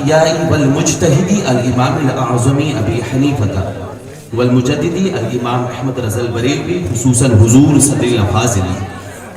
الأحياء والمجتهد الإمام الأعظم أبي حنيفة والمجدد الإمام أحمد رضا البریلوی خصوصاً حضور صدر الفاضل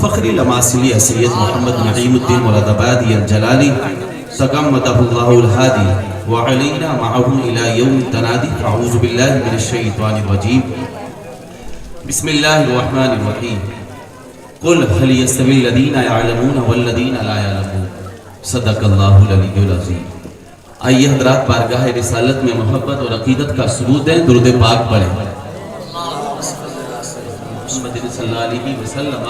فخر الاماثلی سید محمد نعیم الدین مرادآبادی الجلالی تغمدہ اللہ الہادی وعلینا معهم الى یوم التنادی اعوذ باللہ من الشیطان الرجیم بسم اللہ الرحمن الرحیم قل هل يستوي الذين يعلمون والذين لا يعلمون صدق اللہ العلی العظیم۔ آئیے حضرات بارگاہ رسالت میں محبت اور عقیدت کا ثبوت دیں، درود پاک پڑھیں۔ محمد صلی اللہ علیہ وسلم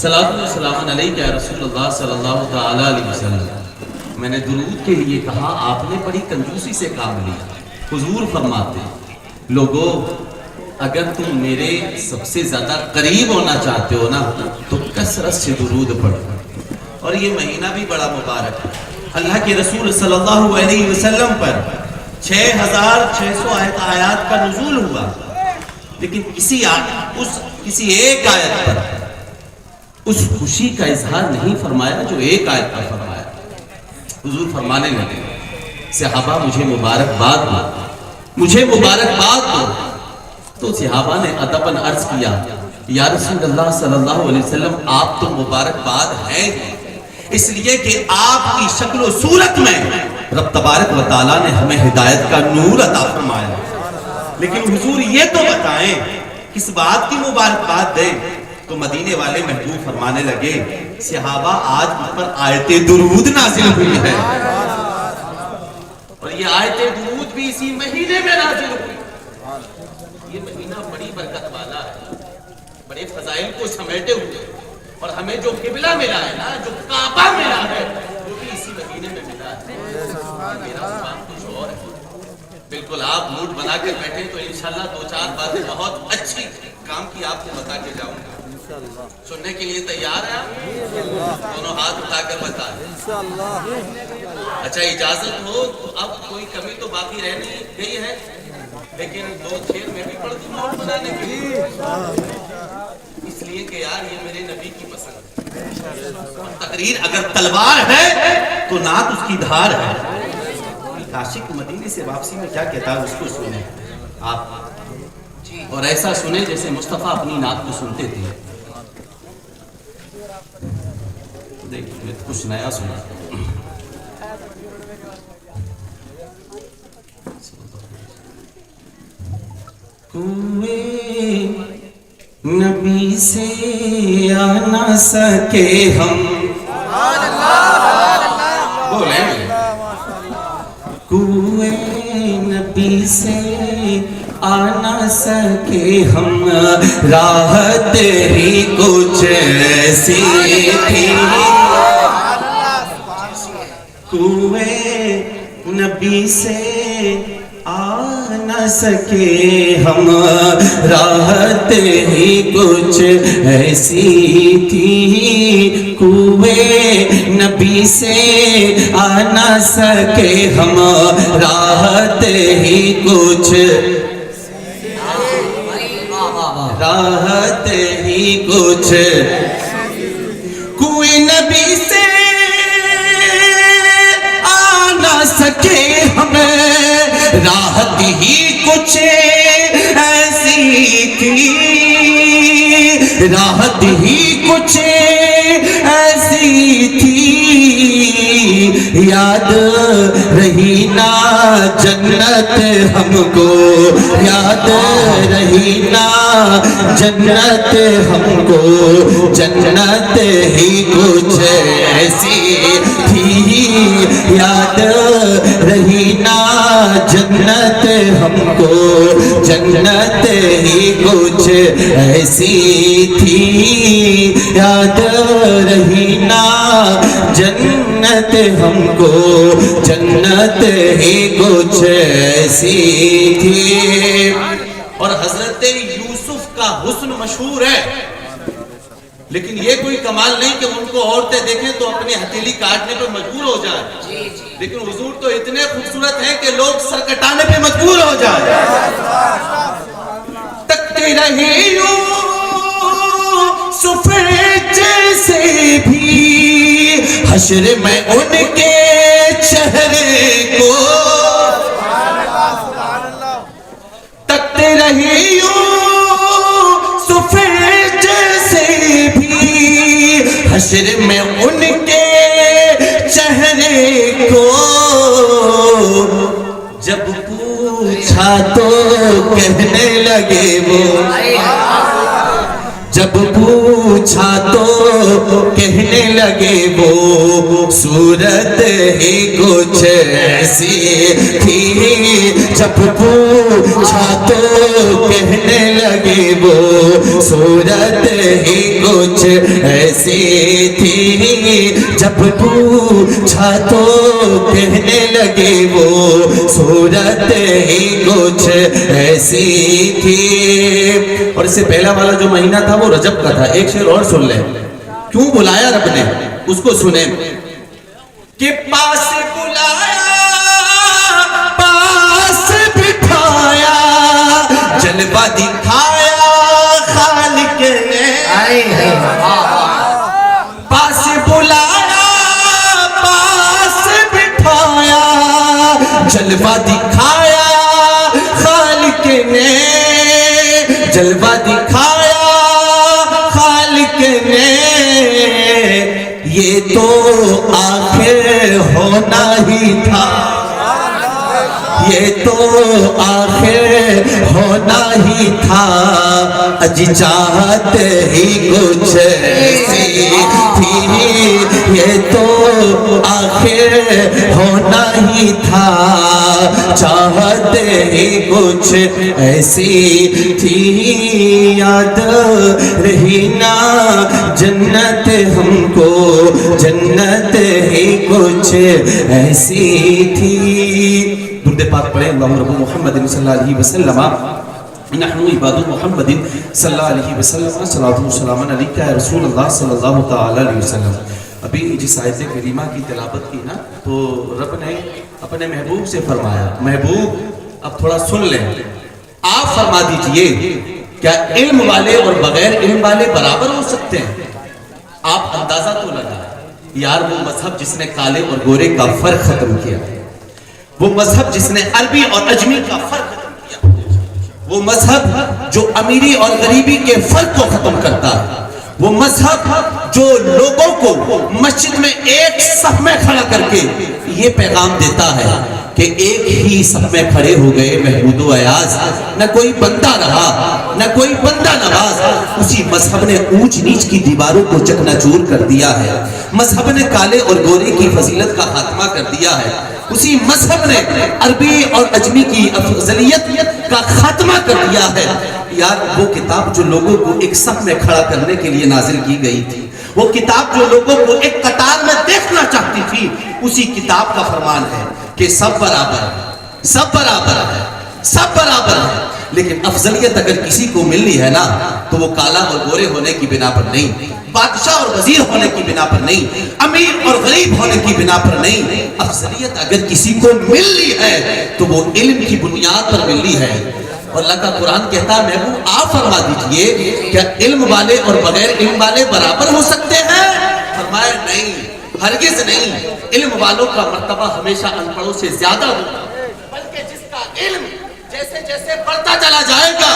صلاۃ و سلام علیک یا رسول اللہ صلی اللہ تعالی علیہ وسلم۔ میں نے درود کے لیے کہا، آپ نے بڑی کنجوسی سے کام لیا۔ حضور فرماتے ہیں لوگو اگر تم میرے سب سے زیادہ قریب ہونا چاہتے ہو نا تو کثرت سے درود پڑھو، اور یہ مہینہ بھی بڑا مبارک ہے۔ اللہ کے رسول صلی اللہ علیہ وسلم پر 6600 آیات کا نزول ہوا، لیکن کسی ایک آیت پر اس خوشی کا اظہار نہیں فرمایا جو ایک آیت پر فرمایا۔ حضور فرمانے لگے صحابہ مجھے مبارکباد دو، مجھے مبارکباد دو۔ تو صحابہ نے ادباً عرض کیا یا رسول اللہ صلی اللہ علیہ وسلم آپ تو مبارکباد ہیں اس لیے کہ آپ کی شکل و صورت میں رب تبارک و تعالیٰ نے ہمیں ہدایت کا نور عطا فرمایا، لیکن حضور یہ تو بتائیں کس بات کی مبارکباد دیں؟ تو مدینے والے محبوب فرمانے لگے صحابہ آج مجھ پر آیت درود نازل ہوئی ہے، اور یہ آیت درود بھی اسی مہینے میں نازل ہوئی۔ یہ مہینہ بڑی برکت والا ہے، بڑے فضائل کو سمیٹے ہوئے، اور ہمیں جو قبلہ ملا ہے نا، جو کعبہ ملا ہے وہ بھی اسی مہینے میں ملا ہے۔ میرا زبان کچھ اور ہے، بالکل آپ موڈ بنا کے بیٹھیں تو انشاءاللہ 2-4 باتیں بہت اچھی کام کی آپ کو بتا کے جاؤں گا۔ سننے کے لیے تیار ہیں آپ؟ دونوں ہاتھ اٹھا کر بتائیں۔ اچھا اجازت ہو تو اب کوئی کمی تو باقی رہ نہیں گئی ہے، لیکن 2 شعر میں بھی پڑھ دوں موڈ بنانے کے لیے، اس لیے کہ یار یہ میرے نبی کی پسند ہے۔ تقریر اگر تلوار ہے تو نعت اس کی دھار ہے۔ عاشق مدینے سے واپسی میں کیا کہتا ہے اس کو سنیں آپ، اور ایسا سنیں جیسے مصطفیٰ اپنی نعت کو سنتے تھے۔ دیکھیں میں کچھ نیا سنا۔ کوئے نبی سے آ نہ سکے ہم، بولیں کوئے نبی سے آ نہ سکے ہم، راہ تیری کچھ ایسی تھی، کوئے نبی سے آ نہ سکے ہم، راہ تیری کچھ ایسی تھی، کوئے نبی سے آ نہ سکے ہم، راہ تیری کچھ راحت ہی کچھ، کوئی نبی سے آ نہ سکے ہمیں، راحت ہی کچھ ایسی تھی، راحت ہی کچھ ایسی تھی، یاد رہی نا جنت ہم کو، یاد رہی نا جنت ہم کو، جنت ہی کچھ ایسی تھی، یاد رہی نا جنت ہم کو، جنت ہی کچھ ایسی تھی، یاد رہی نا جنت ہم کو، جنت ہی کچھ ایسی تھی۔ اور حضرت یوسف کا حسن مشہور ہے، لیکن یہ کوئی کمال نہیں کہ ان کو عورتیں دیکھیں تو اپنی ہتھیلی کاٹنے پہ مجبور ہو جائیں، لیکن حضور تو اتنے خوبصورت ہیں کہ لوگ سر کٹانے پہ مجبور ہو جائیں۔ تکتے رہے یوسف جیسے بھی، حشر میں ان کے چہرے رہی یوسف جیسے بھی حشر میں ان کے چہرے کو جب پوچھا تو کہنے لگے وہ، جب پوچھا تو کہنے لگے وہ صورت ہی کچھ ایسی تھی، جب پوچھا تو کہنے لگے وہ صورت ہی کچھ ایسی تھی، جب پوچھا تو کہنے لگے وہ صورت ہی کچھ ایسی تھی۔ اور اس سے پہلا والا جو مہینہ تھا وہ رجب کا تھا۔ ایک شعر اور سن لیں، کیوں بلایا رب نے، اس کو سنیں کہ پاس بلایا پاس بٹھایا جلوہ دکھایا خالق نے، پاس بلایا پاس بٹھایا جلوہ دکھایا خالق نے، جلوہ دکھایا خالق نے، یہ تو آخر ہونا ہی تھا، یہ تو آخر ہونا ہی تھا، اج چاہت ہی کچھ ایسی تھی، یہ تو آخر ہونا ہی تھا، چاہت ہی کچھ ایسی تھی، یاد رہی نا جنت ہم کو، جنت ہی کچھ ایسی تھی۔ درود پاک پڑھیں، اللہم رب محمد صلی اللہ علیہ وسلم، نحن عباد محمد صلی اللہ علیہ وسلم، صلاۃ و سلام علیکہ یا رسول اللہ صلی اللہ تعالی علیہ وسلم۔ ابھی جس آیت کریمہ کی تلاوت کی نا تو رب نے اپنے محبوب سے فرمایا، محبوب اب تھوڑا سن لیں، آپ فرما دیجئے کیا علم والے اور بغیر علم والے برابر ہو سکتے ہیں؟ آپ اندازہ تو لگائیں یار، وہ مذہب جس نے کالے اور گورے کا فرق ختم کیا، وہ مذہب جس نے عربی اور اجمی کا فرق ختم کیا، وہ مذہب جو امیری اور غریبی کے فرق کو ختم کرتا ہے، وہ مذہب جو لوگوں کو مسجد میں ایک صف میں کھڑا کر کے یہ پیغام دیتا ہے کہ ایک ہی صف میں کھڑے ہو گئے محمود و ایاز، نہ کوئی بندہ رہا نہ کوئی بندہ نواز، اسی مذہب نے اونچ نیچ کی دیواروں کو چکنا چور کر دیا ہے، مذہب نے کالے اور گورے کی فضیلت کا خاتمہ کر دیا ہے، اسی مذہب نے عربی اور اجمی کی افضلیت کا خاتمہ کر دیا ہے۔ یار وہ کتاب جو لوگوں کو ایک صف میں کھڑا کرنے کے لیے نازل کی گئی تھی، وہ کتاب جو لوگوں کو ایک قطار میں دیکھنا چاہتی تھی، اسی کتاب کا فرمان ہے کہ سب برابر ہے، سب برابر ہے، سب برابر ہے، لیکن افضلیت اگر کسی کو ملنی ہے نا تو وہ کالا اور گورے ہونے کی بنا پر نہیں، بادشاہ اور وزیر ہونے کی بنا پر نہیں، امیر اور غریب ہونے کی بنا پر نہیں، افضلیت اگر کسی کو ملنی ہے تو وہ علم کی بنیاد پر ملنی ہے۔ اور اللہ کا قرآن کہتا ہے محبوب آپ فرما دیجئے کیا علم والے اور بغیر علم والے برابر ہو سکتے ہیں؟ فرمایا نہیں، ہرگز نہیں، علم والوں کا مرتبہ ہمیشہ ان پڑھوں سے زیادہ ہوگا، بلکہ جس کا علم جیسے جیسے بڑھتا چلا جائے گا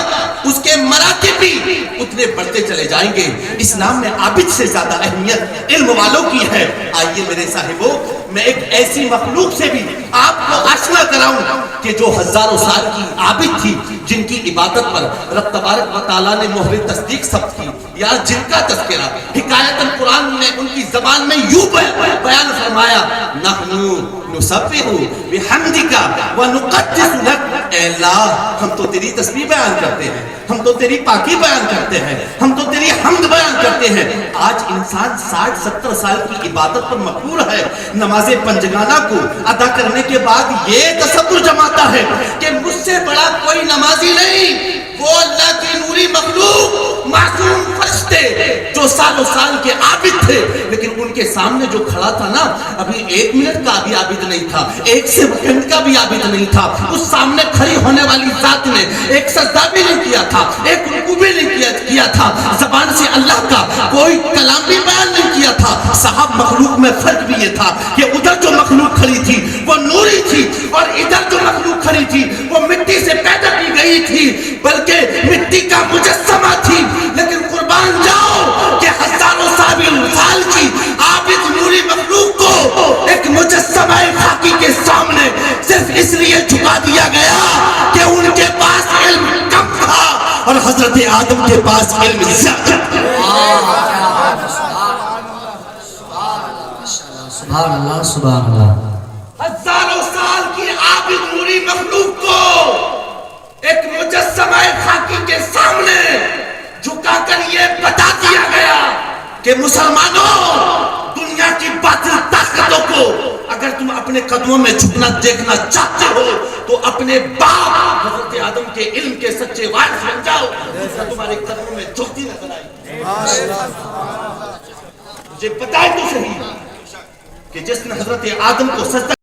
اس کے مراتب بھی اتنے بڑھتے چلے جائیں گے۔ اسلام میں عابد سے زیادہ اہمیت علم والوں کی ہے۔ آئیے میرے صاحبوں، میں ایک ایسی مخلوق سے بھی آپ کو آشنا کراؤں کہ جو ہزاروں سال کی عابد تھی، جن کی عبادت پر رب تبارک و تعالیٰ نے مہر تصدیق ثبت کی، یا جن کا تذکرہ حکایتاً قرآن نے ان کی زبان میں یوں بیان فرمایا، نحن نسبح بحمدک ونقدس لک، اے اللہ ہم تو تیری تسبیح بیان کرتے ہیں، ہم تو تیری پاکی بیان کرتے ہیں، ہم تو تیری حمد بیان کرتے ہیں۔ آج انسان 60-70 سال کی عبادت پر مقرور ہے، نماز پنجگانہ کو ادا کرنے کے بعد یہ تصور جماتا ہے کہ مجھ سے بڑا کوئی نمازی نہیں، وہ اللہ کی نوری مخلوق معصوم فرشتے جو سالوں سال کے عابد تھے، لیکن ان کے سامنے جو کھڑا تھا نا ابھی 1 منٹ کا بھی عابد نہیں تھا، 1 سیکنڈ کا بھی عابد نہیں تھا، اس سامنے کھڑی ہونے والی ذات نے ایک سجدہ بھی نہیں کیا تھا، ایک رکوع بھی نہیں کیا تھا، زبان سے اللہ کا کوئی کلام بھی بیان نہیں کیا تھا۔ صاحب مخلوق میں فرق بھی یہ تھا کہ ادھر جو مخلوق کھڑی تھی وہ نوری تھی، اور ادھر جو مخلوق کھڑی تھی وہ مٹی سے پیدا کی گئی نہیں تھی بلکہ مٹی کا مجسمہ تھی، لیکن قربان جاؤ کہ ہزاروں سال کی عابد نوری مخلوق کو ایک مجسمہ خاکی کے سامنے صرف اس لیے جھکا دیا گیا کہ ان کے پاس علم کم تھا اور حضرت آدم کے پاس علم زیادہ تھا۔ سبحان اللہ سبحان اللہ۔ ہزاروں سال کی عابد نوری مخلوق کو ایک مجسمہ خاکی کے سامنے جھکا کر یہ بتا دیا گیا کہ مسلمانوں، دنیا کی باطل طاقتوں کو اگر تم اپنے قدموں میں جھکنا دیکھنا چاہتے ہو تو اپنے باپ حضرت آدم کے علم کے سچے وارث بن جاؤ، تمہارے قدموں میں جھکتی نظر آئی۔ مجھے بتائیں تو صحیح کہ جس نے حضرت آدم کو سجدہ